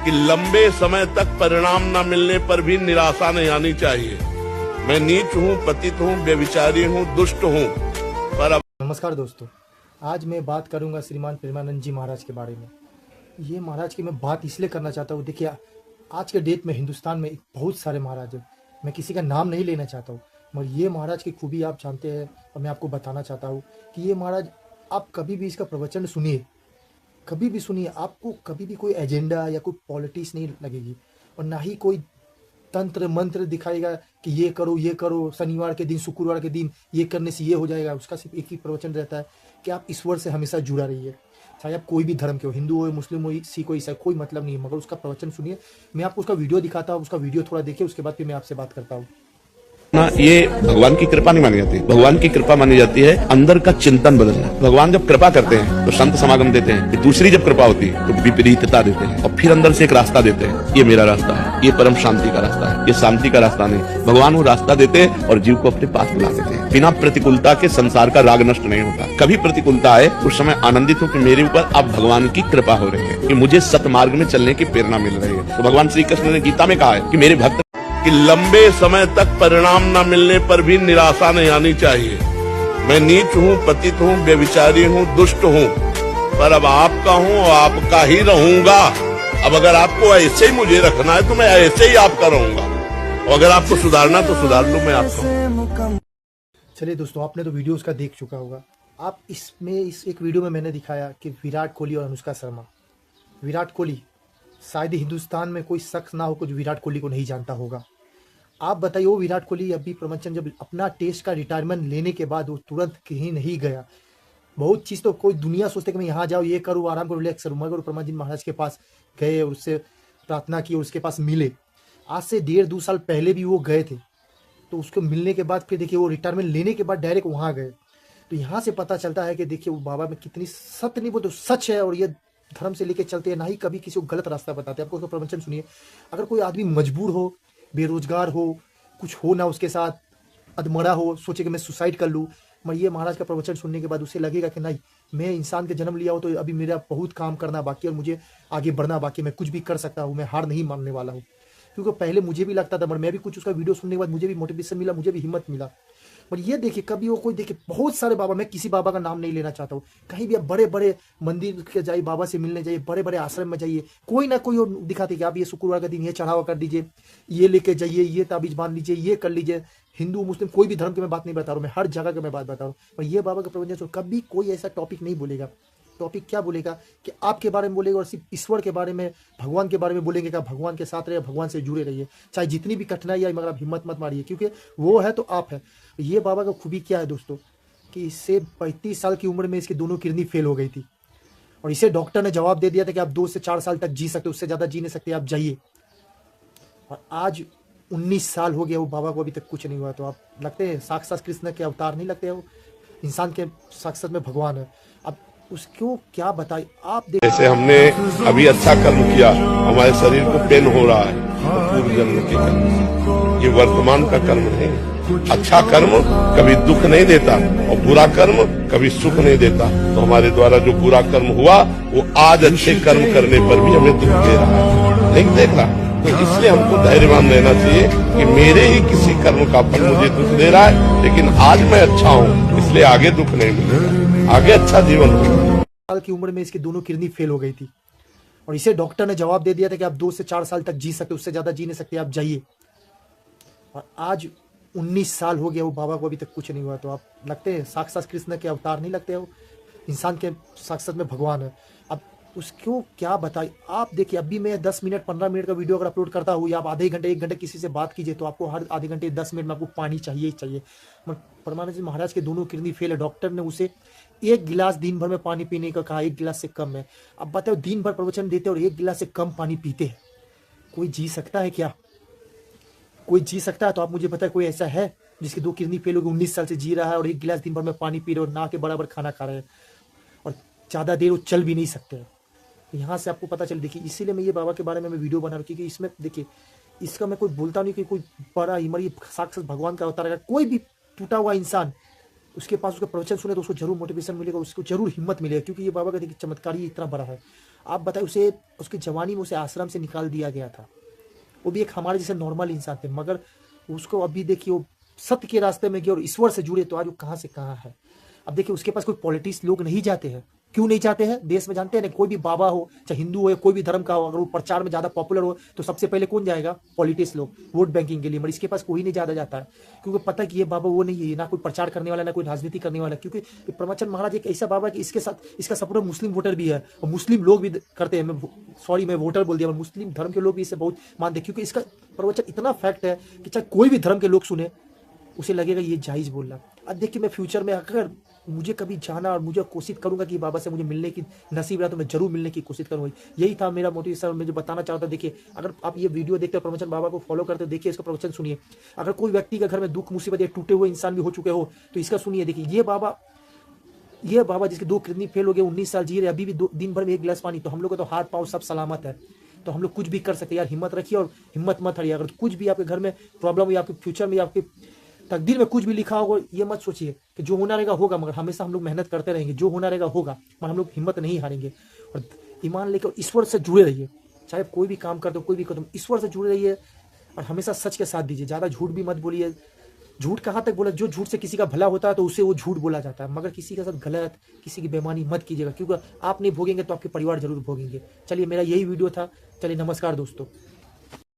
कि लंबे समय तक परिणाम न मिलने पर भी निराशा नहीं आनी चाहिए। मैं नीच हूँ, पतित हूँ, व्यभिचारी हूँ, दुष्ट हूँ, पर अब नमस्कार दोस्तों, आज मैं बात करूंगा श्रीमान प्रेमानंद जी महाराज के बारे में। ये महाराज की मैं बात इसलिए करना चाहता हूँ, देखिए आज के डेट में हिंदुस्तान में बहुत सारे महाराज हैं, मैं किसी का नाम नहीं लेना चाहता हूँ, मगर ये महाराज की खूबी आप जानते हैं और मैं आपको बताना चाहता हूँ कि ये महाराज, आप कभी भी इसका प्रवचन सुनिए, कभी भी सुनिए, आपको कभी भी कोई एजेंडा या कोई पॉलिटिक्स नहीं लगेगी और ना ही कोई तंत्र मंत्र दिखाएगा कि ये करो, शनिवार के दिन, शुक्रवार के दिन ये करने से ये हो जाएगा। उसका सिर्फ एक ही प्रवचन रहता है कि आप ईश्वर से हमेशा जुड़ा रहिए, चाहे आप कोई भी धर्म के हो, हिंदू हो, मुस्लिम हो, सिख हो, ईसाई, कोई मतलब नहीं है, मगर उसका प्रवचन सुनिए। मैं आपको उसका वीडियो दिखाता हूँ, उसका वीडियो थोड़ा देखिए, उसके बाद फिर मैं आपसे बात करता हूँ। ना, ये भगवान की कृपा नहीं मानी जाती। भगवान की कृपा मानी जाती है अंदर का चिंतन बदलना। भगवान जब कृपा करते हैं तो संत समागम देते हैं, दूसरी जब कृपा होती है तो विपरीतता देते हैं और फिर अंदर से एक रास्ता देते हैं, ये मेरा रास्ता है, ये परम शांति का रास्ता है, ये शांति का रास्ता नहीं। भगवान वो रास्ता देते हैं और जीव को अपने पास बुला देते हैं। बिना प्रतिकूलता के संसार का राग नष्ट नहीं होता। कभी प्रतिकूलता आए उस समय आनंदित हो कि मेरे ऊपर अब भगवान की कृपा हो रही है, कि मुझे सतमार्ग में चलने की प्रेरणा मिल रही है। तो भगवान श्री कृष्ण ने गीता में कहा है कि मेरे भक्त कि लंबे समय तक परिणाम न मिलने पर भी निराशा नहीं आनी चाहिए। मैं नीच हूँ, पतित हूँ, व्यभिचारी हूँ, दुष्ट हूँ, पर अब आपका हूँ और आपका ही रहूंगा। अब अगर आपको ऐसे ही मुझे रखना है तो मैं ऐसे ही आपका रहूंगा, और अगर आपको सुधारना तो सुधार लूं मैं आपका। चलिए दोस्तों, आपने तो वीडियो उसका देख चुका होगा। आप इसमें इस एक वीडियो में मैंने दिखाया कि विराट कोहली और अनुष्का शर्मा, विराट कोहली, शायद हिंदुस्तान में कोई शख्स ना हो जो विराट कोहली को नहीं जानता होगा। आप बताइए, वो विराट कोहली अभी प्रवचन जब अपना टेस्ट का रिटायरमेंट लेने के बाद वो तुरंत कहीं नहीं गया। बहुत चीज़ तो कोई दुनिया सोचते कि मैं यहाँ जाऊँ, ये करूँ, आराम करूँ, रिलैक्स करूँ, मगर ब्रह्मा जी महाराज के पास गए और उससे प्रार्थना की और उसके पास मिले। आज से 1.5-2 साल पहले भी वो गए थे, तो उसको मिलने के बाद फिर देखिए वो रिटायरमेंट लेने के बाद डायरेक्ट वहाँ गए। तो यहाँ से पता चलता है कि देखिए वो बाबा में कितनी सत्य नहीं बोलते, सच है, और ये धर्म से लेके चलते हैं, ना ही कभी किसी को गलत रास्ता बताते हैं। आपको उसका प्रवचन सुनिए। अगर कोई आदमी मजबूर हो, बेरोजगार हो, कुछ हो ना उसके साथ, अधमरा हो, सोचे कि मैं सुसाइड कर लूँ, मगर ये महाराज का प्रवचन सुनने के बाद उसे लगेगा कि नहीं, मैं इंसान के जन्म लिया हूँ तो अभी मेरा बहुत काम करना बाकी और मुझे आगे बढ़ना बाकी, मैं कुछ भी कर सकता हूँ, मैं हार नहीं मानने वाला हूँ। क्योंकि पहले मुझे भी लगता था, मगर मैं भी कुछ उसका वीडियो सुनने के बाद मुझे भी मोटिवेशन मिला, मुझे भी हिम्मत मिला। पर ये देखिए, कभी वो कोई देखिए, बहुत सारे बाबा, मैं किसी बाबा का नाम नहीं लेना चाहता हूँ, कहीं भी आप बड़े बड़े मंदिर के जाइए, बाबा से मिलने जाइए, बड़े बड़े आश्रम में जाइए, कोई ना कोई दिखाते कि आप ये शुक्रवार का दिन ये चढ़ावा कर दीजिए, ये लेके जाइए, ये ताबीज बांध लीजिए, ये कर लीजिए। हिंदू मुस्लिम कोई भी धर्म की मैं बात नहीं बता रहा हूँ, मैं हर जगह की मैं बात बता रहा हूँ। पर ये बाबा का प्रवचन सुन, कभी कोई ऐसा टॉपिक नहीं बोलेगा। टॉपिक क्या बोलेगा कि आपके बारे में बोलेगा और सिर्फ ईश्वर के बारे में, भगवान के बारे में बोलेंगे कि भगवान के साथ रहिए, भगवान से जुड़े रहिए, चाहे जितनी भी कठिनाई आए, मगर आप हिम्मत मत मारिए, क्योंकि वो है तो आप है। ये बाबा का खूबी क्या है दोस्तों, कि इससे 35 साल की उम्र में इसकी दोनों किडनी फेल हो गई थी, और इसे डॉक्टर ने जवाब दे दिया था कि आप 2 से 4 साल तक जी सकते, उससे ज़्यादा जी नहीं सकते, आप जाइए। और आज 19 साल हो गया, वो बाबा को अभी तक कुछ नहीं हुआ। तो आप लगते हैं साक्षात कृष्ण के अवतार नहीं लगते हैं, वो इंसान के साक्षात में भगवान है। अब उसको क्या बताए आप जैसे हमने अभी अच्छा कर्म किया, हमारे शरीर को पेन हो रहा है, तो पूर्व जन्म के कर्म, ये वर्तमान का कर्म नहीं। अच्छा कर्म कभी दुख नहीं देता और बुरा कर्म कभी सुख नहीं देता। तो हमारे द्वारा जो बुरा कर्म हुआ वो आज अच्छे कर्म करने पर भी हमें दुख दे रहा है, नहीं देख रहा। तो इसलिए हमको धैर्यवान रहना चाहिए कि मेरे ही किसी कर्म का फल मुझे दुख दे रहा है, लेकिन आज मैं अच्छा हूँ, इसलिए आगे दुख नहीं मिलेगा, आगे अच्छा जीवन होगा। साल की उम्र में इसकी दोनों किडनी फेल हो गई थी, और इसे डॉक्टर ने जवाब दे दिया था कि आप 2 से 4 साल तक जी सकते, उससे ज़्यादा जी नहीं सकते, आप जाइए। और आज 19 साल हो गया, वो बाबा को अभी तक कुछ नहीं हुआ। तो आप लगते हैं साक्षात कृष्ण के अवतार नहीं लगते हैं, वो इंसान के साक्षात में भगवान है। अब उसको क्या बताए आप देखिए, अभी मैं 10 मिनट 15 मिनट का वीडियो अगर अपलोड करता हूँ, या आप आधे घंटे 1 घंटे किसी से बात कीजिए, तो आपको हर आधे घंटे 10 मिनट में आपको पानी चाहिए ही चाहिए। परमानंद जी महाराज के दोनों किडनी फेल है, डॉक्टर ने उसे 1 गिलास दिन भर में पानी पीने का कहा, 1 गिलास से कम है। अब बताओ, दिन भर प्रवचन देते और 1 गिलास से कम पानी पीते हैं, कोई जी सकता है क्या? कोई जी सकता है? तो आप मुझे बताए, कोई ऐसा है जिसकी 2 किडनी फेल हो गई, 19 साल से जी रहा है और 1 गिलास दिन भर में पानी पी रहे और ना के बराबर खाना खा रहे हैं, और ज़्यादा देर वो चल भी नहीं सकते हैं। यहाँ से आपको पता चल, देखिए इसीलिए मैं ये बाबा के बारे में मैं वीडियो बना रहा हूँ, क्योंकि इसमें देखिए, इसका मैं कोई बोलता नहीं कि कोई बड़ा ये साक्षात भगवान का अवतार है। कोई भी टूटा हुआ इंसान उसके पास उसका प्रवचन सुने तो उसको जरूर मोटिवेशन मिलेगा, उसको जरूर हिम्मत मिलेगा, क्योंकि ये बाबा का देखिए चमत्कार ही इतना बड़ा है। आप बताइए, उसे उसकी जवानी में उसे आश्रम से निकाल दिया गया था, वो भी एक हमारे जैसे नॉर्मल इंसान थे, मगर उसको अभी देखिए वो सत्य के रास्ते में गया और ईश्वर से जुड़े, तो आज वो कहाँ से कहाँ है। अब देखिए उसके पास कोई पॉलिटिक्स लोग नहीं जाते हैं, क्यों नहीं जाते हैं देश में, जानते हैं ना, कोई भी बाबा हो चाहे हिंदू हो या कोई भी धर्म का हो, अगर वो प्रचार में ज्यादा पॉपुलर हो तो सबसे पहले कौन जाएगा, पॉलिटिक्स लोग, वोट बैंकिंग के लिए। मगर इसके पास कोई नहीं ज्यादा जाता है, क्योंकि पता है कि ये बाबा वो नहीं है, ना कोई प्रचार करने वाला, ना कोई राजनीति करने वाला, क्योंकि प्रवचन महाराज एक ऐसा बाबा है कि इसके साथ इसका सपोर्ट मुस्लिम वोटर भी है और मुस्लिम लोग भी करते हैं। मैं वोटर बोल दिया, मुस्लिम धर्म के लोग भी इसे बहुत मानते हैं, क्योंकि इसका प्रवचन इतना फैक्ट है कि चाहे कोई भी धर्म के लोग सुने उसे लगेगा ये जायज बोल रहा। अब देखिए मैं फ्यूचर में अगर मुझे कभी जाना और मुझे कोशिश करूंगा कि बाबा से मुझे मिलने की नसीब रहा तो मैं जरूर मिलने की कोशिश करूंगा। यही था मेरा मोटिवेशन, मैं जो बताना चाहता। देखिए अगर आप ये वीडियो देखते हो, प्रवचन बाबा को फॉलो करते हो, देखिए इसका प्रवचन सुनिए। अगर कोई व्यक्ति के घर में दुख मुसीबत या टूटे हुए इंसान भी हो चुके हो तो इसका सुनिए। देखिए ये बाबा जिसके 2 किडनी फेल हो गए, 19 साल जी रहे, अभी भी दिन भर में 1 गिलास पानी, तो हम लोग को तो हाथ पाँव सब सलामत है, तो हम लोग कुछ भी कर सकते हैं यार। हिम्मत रखिए और हिम्मत मत हारिए। अगर कुछ भी आपके घर में प्रॉब्लम या आपके फ्यूचर में या आपके तकदीर में कुछ भी लिखा होगा, ये मत सोचिए कि जो होना रहेगा होगा, मगर हमेशा हम लोग मेहनत करते रहेंगे, जो होना रहेगा होगा, मगर हम लोग हिम्मत नहीं हारेंगे और ईमान लेकर ईश्वर से जुड़े रहिए। चाहे कोई भी काम करते हो, कोई भी कदम, ईश्वर से जुड़े रहिए और हमेशा सच के साथ दीजिए। ज़्यादा झूठ भी मत बोलिए। झूठ कहाँ तक बोला, जो झूठ से किसी का भला होता है तो उसे वो झूठ बोला जाता है, मगर किसी के साथ गलत, किसी की बेईमानी मत कीजिएगा, क्योंकि आप नहीं भोगेंगे तो आपके परिवार जरूर भोगेंगे। चलिए मेरा यही वीडियो था। चलिए नमस्कार दोस्तों।